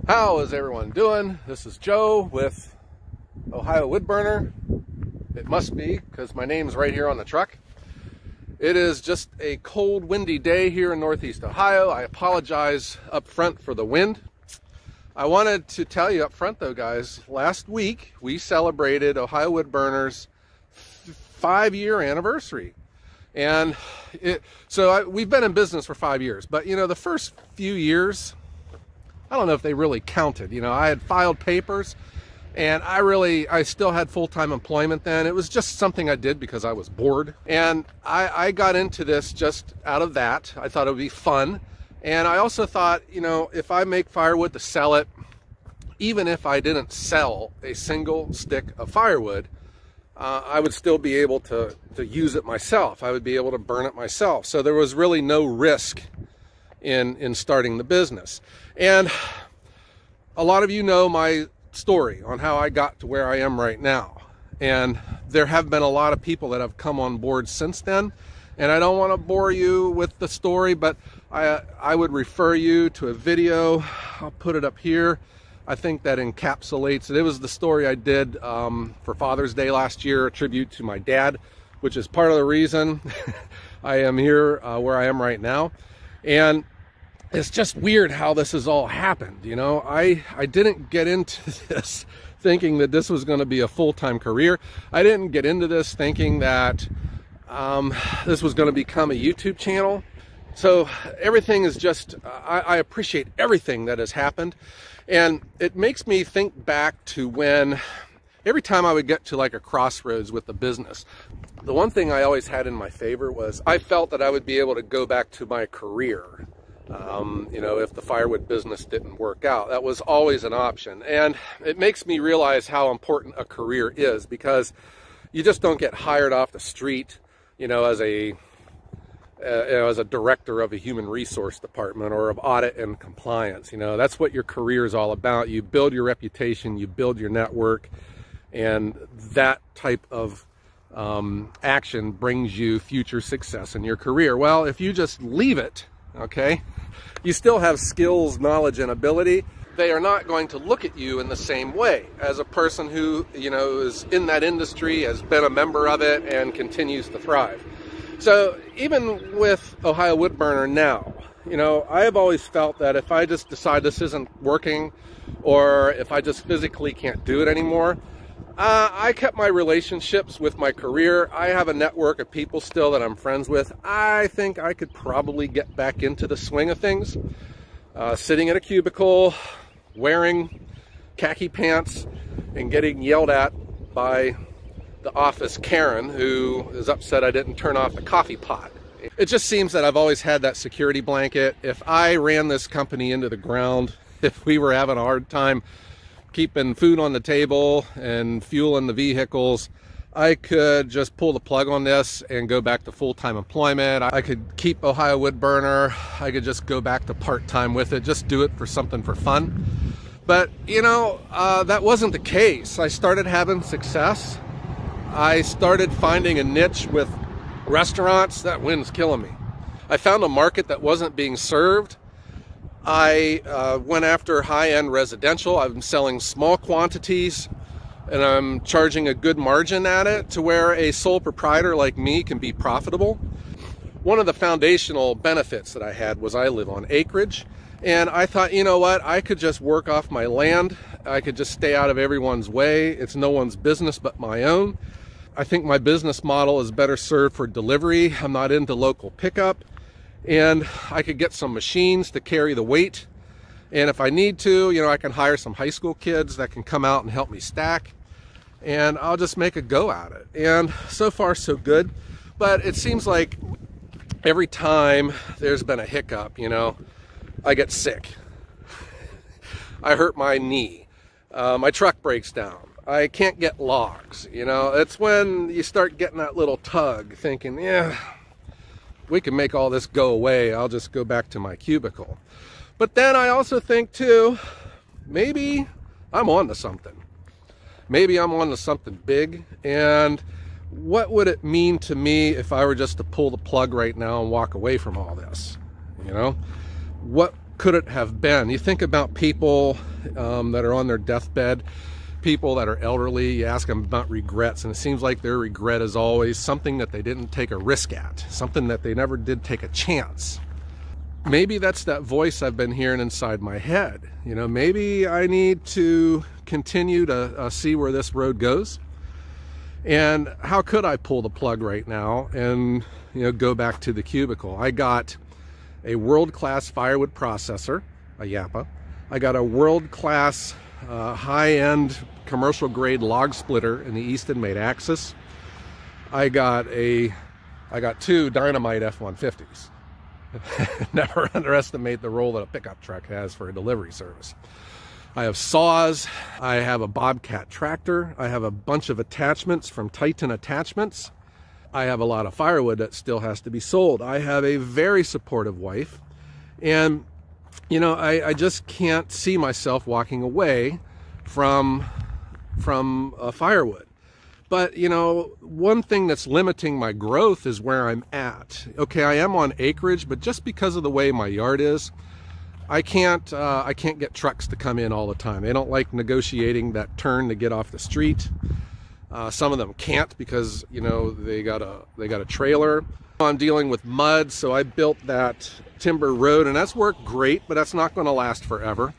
How is everyone doing? This is Joe with Ohio Woodburner. It must be, because my name's right here on the truck. It is just a cold, windy day here in Northeast Ohio. I apologize up front for the wind. I wanted to tell you up front though, guys, last week we celebrated Ohio Woodburner's 5-year anniversary. And we've been in business for 5 years, but you know, the first few years, I don't know if they really counted. You know, I had filed papers and I still had full-time employment then. It was just something I did because I was bored. And I got into this just out of that. I thought it would be fun. And I also thought, you know, if I make firewood to sell it, even if I didn't sell a single stick of firewood, I would still be able to use it myself. I would be able to burn it myself. So there was really no risk in starting the business. And a lot of you know my story on how I got to where I am right now. And there have been a lot of people that have come on board since then. And I don't want to bore you with the story, but I would refer you to a video. I'll put it up here. I think that encapsulates it. It was the story I did for Father's Day last year, a tribute to my dad, which is part of the reason I am here where I am right now. And it's just weird how this has all happened. You know, I didn't get into this thinking that this was going to be a full-time career. I didn't get into this thinking that this was going to become a YouTube channel. So everything is just, I appreciate everything that has happened. And it makes me think back to when, every time I would get to like a crossroads with the business, the one thing I always had in my favor was I felt that I would be able to go back to my career. You know, if the firewood business didn't work out, that was always an option. And it makes me realize how important a career is, because you just don't get hired off the street, you know, as a director of a human resource department or of audit and compliance. You know, that's what your career is all about. You build your reputation, you build your network, and that type of action brings you future success in your career. Well, if you just leave it, okay, you still have skills, knowledge, and ability. They are not going to look at you in the same way as a person who, you know, is in that industry, has been a member of it, and continues to thrive. So even with Ohio Woodburner now, you know, I have always felt that if I just decide this isn't working, or if I just physically can't do it anymore, I kept my relationships with my career. I have a network of people still that I'm friends with. I think I could probably get back into the swing of things. Sitting in a cubicle, wearing khaki pants, and getting yelled at by the office Karen, who is upset I didn't turn off the coffee pot. It just seems that I've always had that security blanket. If I ran this company into the ground, if we were having a hard time keeping food on the table and fuel in the vehicles, I could just pull the plug on this and go back to full-time employment. I could keep Ohio Woodburner. I could just go back to part-time with it, just do it for something for fun. But, you know, that wasn't the case. I started having success. I started finding a niche with restaurants. That wind's killing me. I found a market that wasn't being served. I went after high-end residential. I'm selling small quantities, and I'm charging a good margin at it to where a sole proprietor like me can be profitable. One of the foundational benefits that I had was I live on acreage, and I thought, you know what, I could just work off my land. I could just stay out of everyone's way. It's no one's business but my own. I think my business model is better served for delivery. I'm not into local pickup. And I could get some machines to carry the weight. And if I need to, you know, I can hire some high school kids that can come out and help me stack. And I'll just make a go at it. And so far, so good. But it seems like every time there's been a hiccup, you know, I get sick. I hurt my knee. My truck breaks down. I can't get logs. You know, it's when you start getting that little tug thinking, yeah, we can make all this go away. I'll just go back to my cubicle. But then I also think too, maybe I'm on to something. Maybe I'm on to something big. And what would it mean to me if I were just to pull the plug right now and walk away from all this? You know, what could it have been? You think about people that are on their deathbed, people that are elderly, you ask them about regrets, and it seems like their regret is always something that they didn't take a risk at, something that they never did take a chance. Maybe that's that voice I've been hearing inside my head. You know, maybe I need to continue to see where this road goes. And how could I pull the plug right now and, you know, go back to the cubicle? I got a world-class firewood processor, a Japa. I got a world-class high-end commercial-grade log splitter in the Eastonmade Axis. I got two Dynamite F-150s. Never underestimate the role that a pickup truck has for a delivery service. I have saws, I have a Bobcat tractor, I have a bunch of attachments from Titan Attachments. I have a lot of firewood that still has to be sold. I have a very supportive wife, and you know, I just can't see myself walking away from firewood. But, you know, one thing that's limiting my growth is where I'm at. Okay, I am on acreage, but just because of the way my yard is, I can't get trucks to come in all the time. They don't like negotiating that turn to get off the street. Some of them can't because, you know, they got a trailer. I'm dealing with mud, so I built that timber road, and that's worked great, but that's not going to last forever.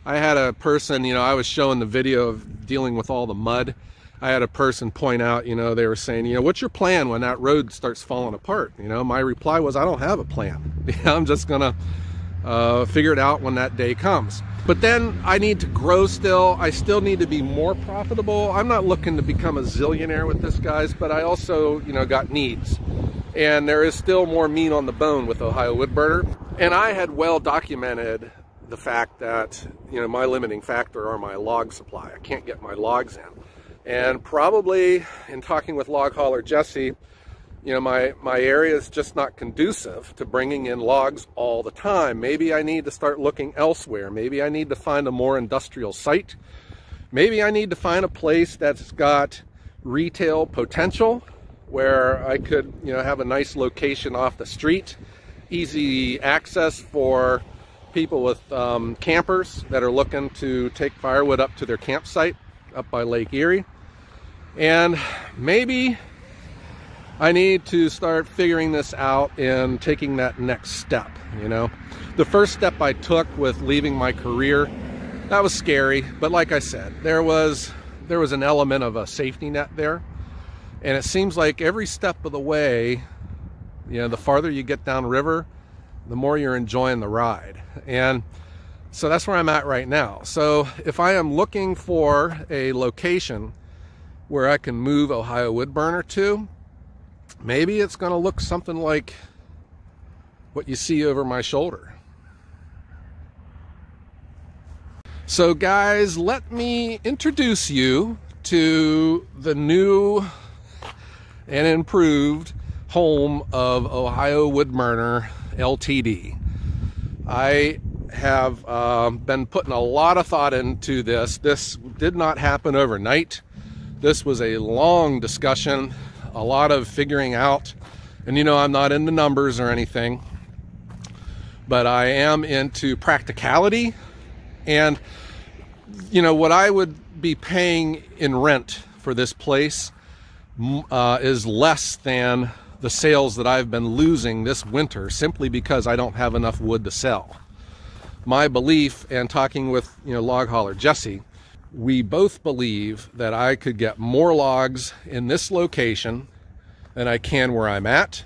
I had a person, you know, I was showing the video of dealing with all the mud. I had a person point out, you know, they were saying, you know, what's your plan when that road starts falling apart? You know, my reply was, I don't have a plan. I'm just gonna figure it out when that day comes. But then I need to grow still. I still need to be more profitable. I'm not looking to become a zillionaire with this, guys, but I also, you know, got needs. And there is still more meat on the bone with Ohio Woodburner. And I had well documented the fact that, you know, my limiting factor are my log supply. I can't get my logs in. And probably in talking with log hauler Jesse, you know, my area is just not conducive to bringing in logs all the time. Maybe I need to start looking elsewhere. Maybe I need to find a more industrial site. Maybe I need to find a place that's got retail potential where I could, you know, have a nice location off the street, easy access for people with campers that are looking to take firewood up to their campsite up by Lake Erie. And maybe I need to start figuring this out and taking that next step, you know. The first step I took with leaving my career, that was scary, but like I said, there was an element of a safety net there. And it seems like every step of the way, you know, the farther you get downriver, the more you're enjoying the ride. And so that's where I'm at right now. So if I am looking for a location where I can move Ohio Woodburner to, maybe it's going to look something like what you see over my shoulder. So guys, let me introduce you to the new and improved home of Ohio Woodburner Ltd. I have been putting a lot of thought into this. This did not happen overnight. This was a long discussion, a lot of figuring out, and you know, I'm not into numbers or anything, but I am into practicality. And you know, what I would be paying in rent for this place is less than the sales that I've been losing this winter simply because I don't have enough wood to sell. My belief, and talking with, you know, log hauler Jesse, we both believe that I could get more logs in this location than I can where I'm at.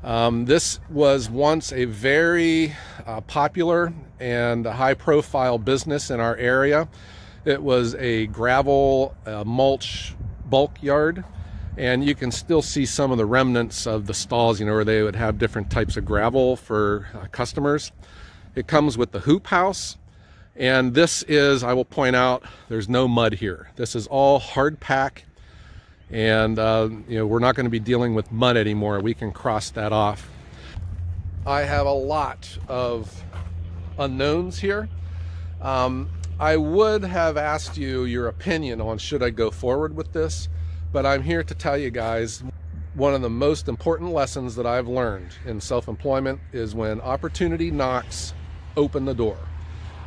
This was once a very popular and high-profile business in our area. It was a gravel mulch bulk yard, and you can still see some of the remnants of the stalls, you know, where they would have different types of gravel for customers. It comes with the hoop house, and this is, I will point out, there's no mud here. This is all hard pack, and you know, we're not going to be dealing with mud anymore. We can cross that off. I have a lot of unknowns here. I would have asked you your opinion on should I go forward with this, but I'm here to tell you guys, one of the most important lessons that I've learned in self-employment is when opportunity knocks, open the door.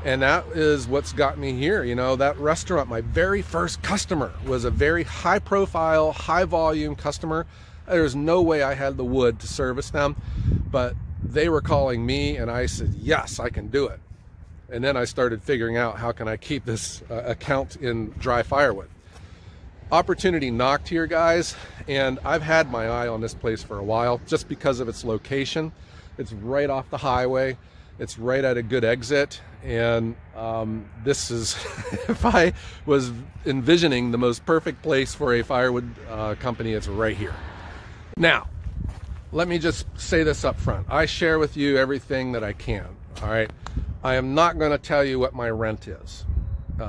And that is what's got me here. You know, that restaurant, my very first customer was a very high profile, high volume customer. There's no way I had the wood to service them, but they were calling me and I said, yes, I can do it. And then I started figuring out, how can I keep this account in dry firewood? Opportunity knocked here, guys, and I've had my eye on this place for a while just because of its location. It's right off the highway. It's right at a good exit, and this is, if I was envisioning the most perfect place for a firewood company, it's right here. Now, let me just say this up front. I share with you everything that I can, all right? I am not going to tell you what my rent is,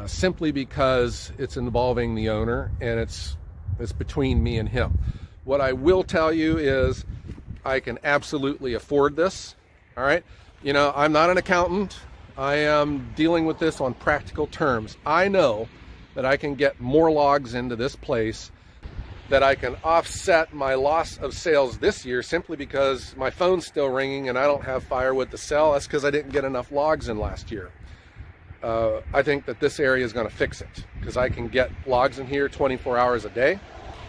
simply because it's involving the owner, and it's between me and him. What I will tell you is I can absolutely afford this, all right? You know, I'm not an accountant. I am dealing with this on practical terms. I know that I can get more logs into this place, that I can offset my loss of sales this year simply because my phone's still ringing and I don't have firewood to sell. That's because I didn't get enough logs in last year. I think that this area is going to fix it because I can get logs in here 24 hours a day.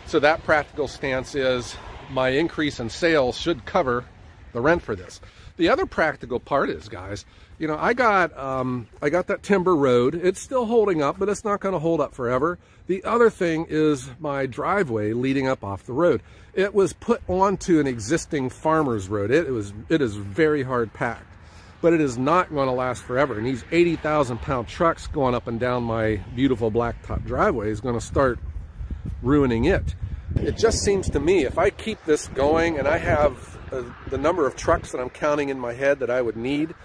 So that practical stance is my increase in sales should cover the rent for this. The other practical part is, guys, you know, I got that timber road. It's still holding up, but it's not going to hold up forever. The other thing is my driveway leading up off the road. It was put onto an existing farmer's road. It is very hard packed, but it is not going to last forever. And these 80,000-pound trucks going up and down my beautiful blacktop driveway is going to start ruining it. It just seems to me, if I keep this going and I have the number of trucks that I'm counting in my head that I would need,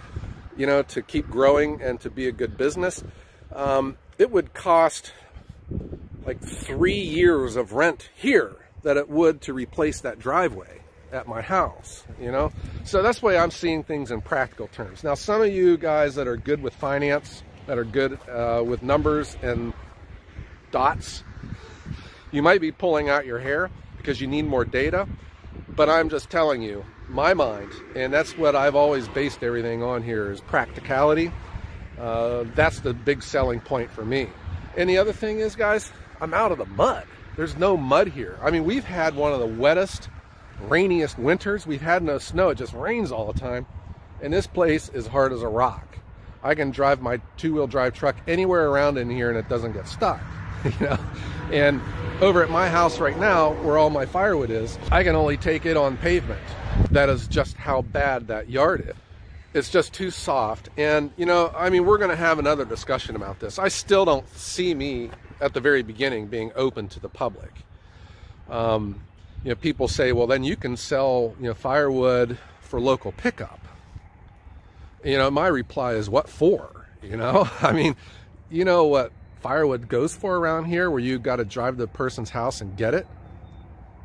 you know, to keep growing and to be a good business, it would cost like 3 years of rent here that it would to replace that driveway at my house, you know? So that's why I'm seeing things in practical terms. Now, some of you guys that are good with finance, that are good with numbers and dots, you might be pulling out your hair because you need more data. But I'm just telling you, my mind, and that's what I've always based everything on here, is practicality. That's the big selling point for me. And the other thing is, guys, I'm out of the mud. There's no mud here. I mean, we've had one of the wettest, rainiest winters. We've had no snow. It just rains all the time. And this place is hard as a rock. I can drive my two-wheel drive truck anywhere around in here and it doesn't get stuck, you know? And over at my house right now, where all my firewood is, I can only take it on pavement. That is just how bad that yard is. It's just too soft. And, you know, I mean, we're going to have another discussion about this. I still don't see me, at the very beginning, being open to the public. You know, people say, well, then you can sell, you know, firewood for local pickup. You know, my reply is, what for? You know, I mean, you know what firewood goes for around here, where you got to drive to the person's house and get it?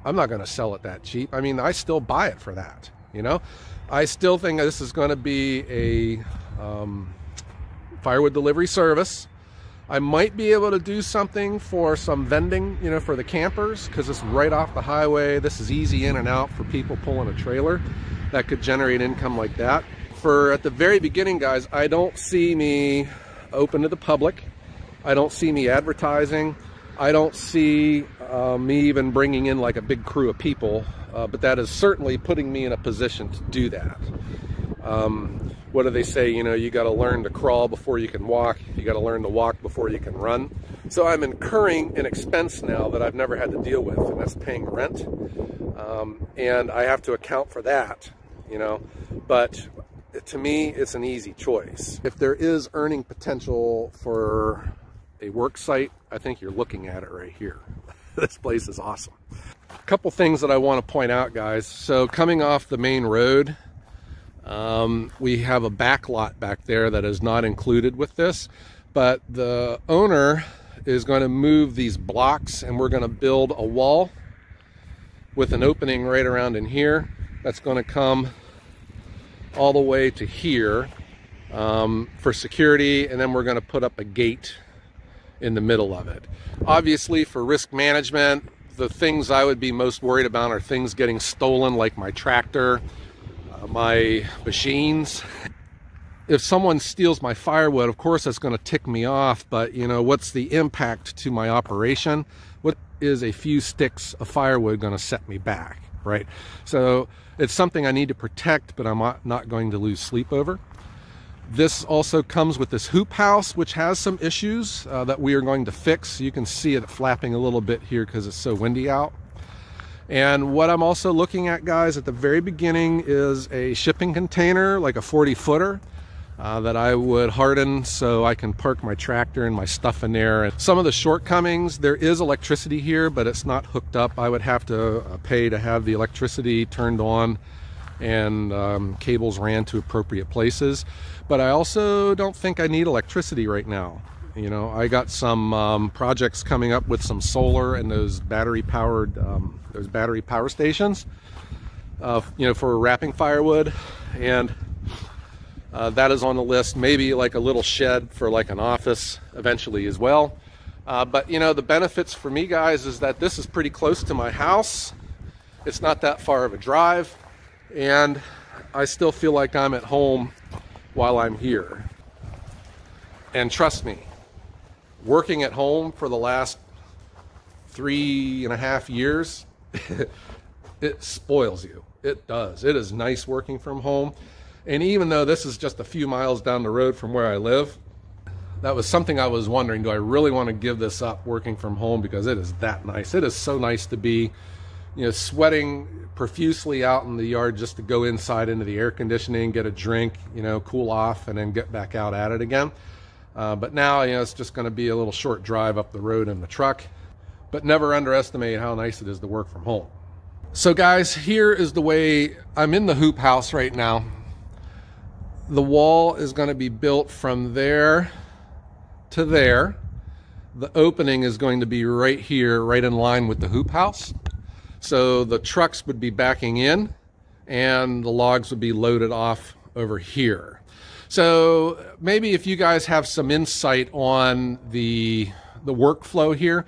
I'm not going to sell it that cheap. I mean, I still buy it for that, you know? I still think this is going to be a firewood delivery service. I might be able to do something for some vending, you know, for the campers, because it's right off the highway. This is easy in and out for people pulling a trailer. That could generate income like that. For at the very beginning, guys, I don't see me open to the public. I don't see me advertising. I don't see me even bringing in like a big crew of people, but that is certainly putting me in a position to do that. What do they say? You know, you got to learn to crawl before you can walk. You got to learn to walk before you can run. So I'm incurring an expense now that I've never had to deal with, and that's paying rent. And I have to account for that, you know, but to me, it's an easy choice. If there is earning potential for a work site, I think you're looking at it right here. This place is awesome. A couple things that I want to point out, guys. So coming off the main road, we have a back lot back there that is not included with this, but the owner is going to move these blocks and we're going to build a wall with an opening right around in here. That's going to come all the way to here for security, and then we're going to put up a gate in the middle of it. Obviously, for risk management, the things I would be most worried about are things getting stolen, like my tractor, my machines. if someone steals my firewood, of course that's going to tick me off, but you know, what's the impact to my operation? What is a few sticks of firewood going to set me back, right? So it's something I need to protect, but I'm not going to lose sleep over. This also comes with this hoop house, which has some issues that we are going to fix. You can see it flapping a little bit here because it's so windy out. And what I'm also looking at, guys, at the very beginning is a shipping container, like a 40-footer, that I would harden so I can park my tractor and my stuff in there. And some of the shortcomings, there is electricity here, but it's not hooked up. I would have to pay to have the electricity turned on and cables ran to appropriate places. But I also don't think I need electricity right now. You know, I got some projects coming up with some solar and those battery power stations, you know, for wrapping firewood, and that is on the list. Maybe like a little shed for like an office eventually as well. But you know, the benefits for me, guys, is that this is pretty close to my house. It's not that far of a drive, and I still feel like I'm at home while I'm here. And trust me, working at home for the last 3.5 years, it spoils you. It does. It is nice working from home. And even though this is just a few miles down the road from where I live, that was something I was wondering, do I really want to give this up, working from home, because it is that nice. It is so nice to be, you know, sweating profusely out in the yard just to go inside into the air conditioning, get a drink, you know, cool off, and then get back out at it again. But now, you know, it's just going to be a little short drive up the road in the truck. But never underestimate how nice it is to work from home. So guys, here is the way I'm in the hoop house right now. The wall is going to be built from there to there. The opening is going to be right here, right in line with the hoop house. So the trucks would be backing in and the logs would be loaded off over here. So maybe if you guys have some insight on the workflow here,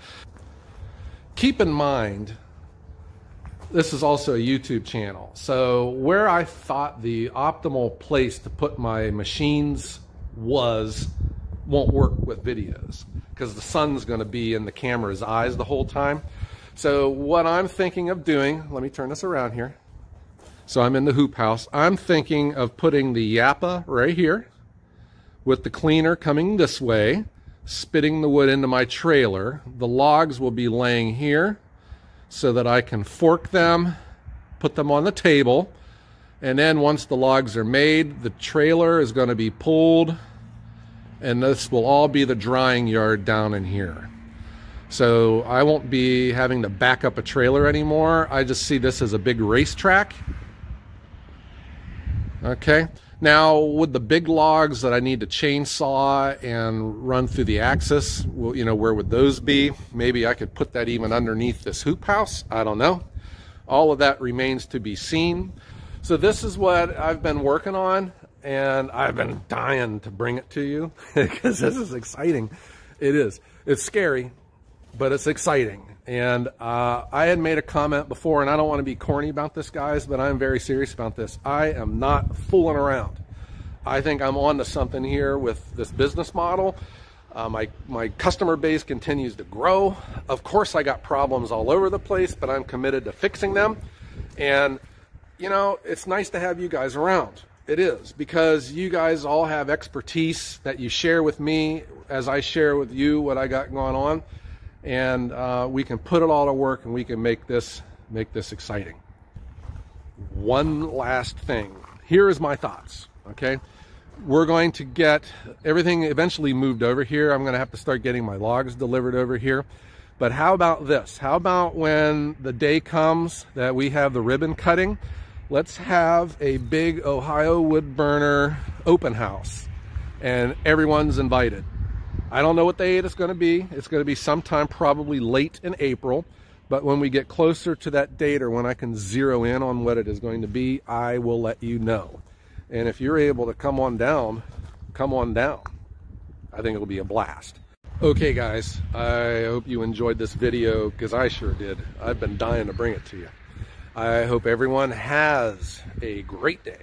keep in mind, this is also a YouTube channel. So where I thought the optimal place to put my machines won't work with videos, because the sun's going to be in the camera's eyes the whole time. So what I'm thinking of doing, let me turn this around here. So I'm in the hoop house. I'm thinking of putting the Japa right here with the cleaner coming this way, spitting the wood into my trailer. The logs will be laying here so that I can fork them, put them on the table, and then once the logs are made, the trailer is going to be pulled, and this will all be the drying yard down in here. So I won't be having to back up a trailer anymore. I just see this as a big racetrack. Okay. Now with the big logs that I need to chainsaw and run through the axis, well, you know, where would those be? Maybe I could put that even underneath this hoop house. I don't know. All of that remains to be seen. So this is what I've been working on, and I've been dying to bring it to you because this is exciting. It is. It's scary, but it's exciting. And I had made a comment before, and I don't want to be corny about this, guys, but I'm very serious about this. I am not fooling around. I think I'm on to something here with this business model. My customer base continues to grow. Of course, I got problems all over the place, but I'm committed to fixing them. And, you know, it's nice to have you guys around. It is, because you guys all have expertise that you share with me as I share with you what I got going on. And we can put it all to work, and we can make this exciting. One last thing. Here is my thoughts, okay? We're going to get everything eventually moved over here. I'm going to have to start getting my logs delivered over here. But how about this? How about when the day comes that we have the ribbon cutting, let's have a big Ohio wood burner open house, and everyone's invited. I don't know what date it's going to be. It's going to be sometime probably late in April. But when we get closer to that date, or when I can zero in on what it is going to be, I will let you know. And if you're able to come on down, come on down. I think it'll be a blast. Okay, guys, I hope you enjoyed this video, because I sure did. I've been dying to bring it to you. I hope everyone has a great day.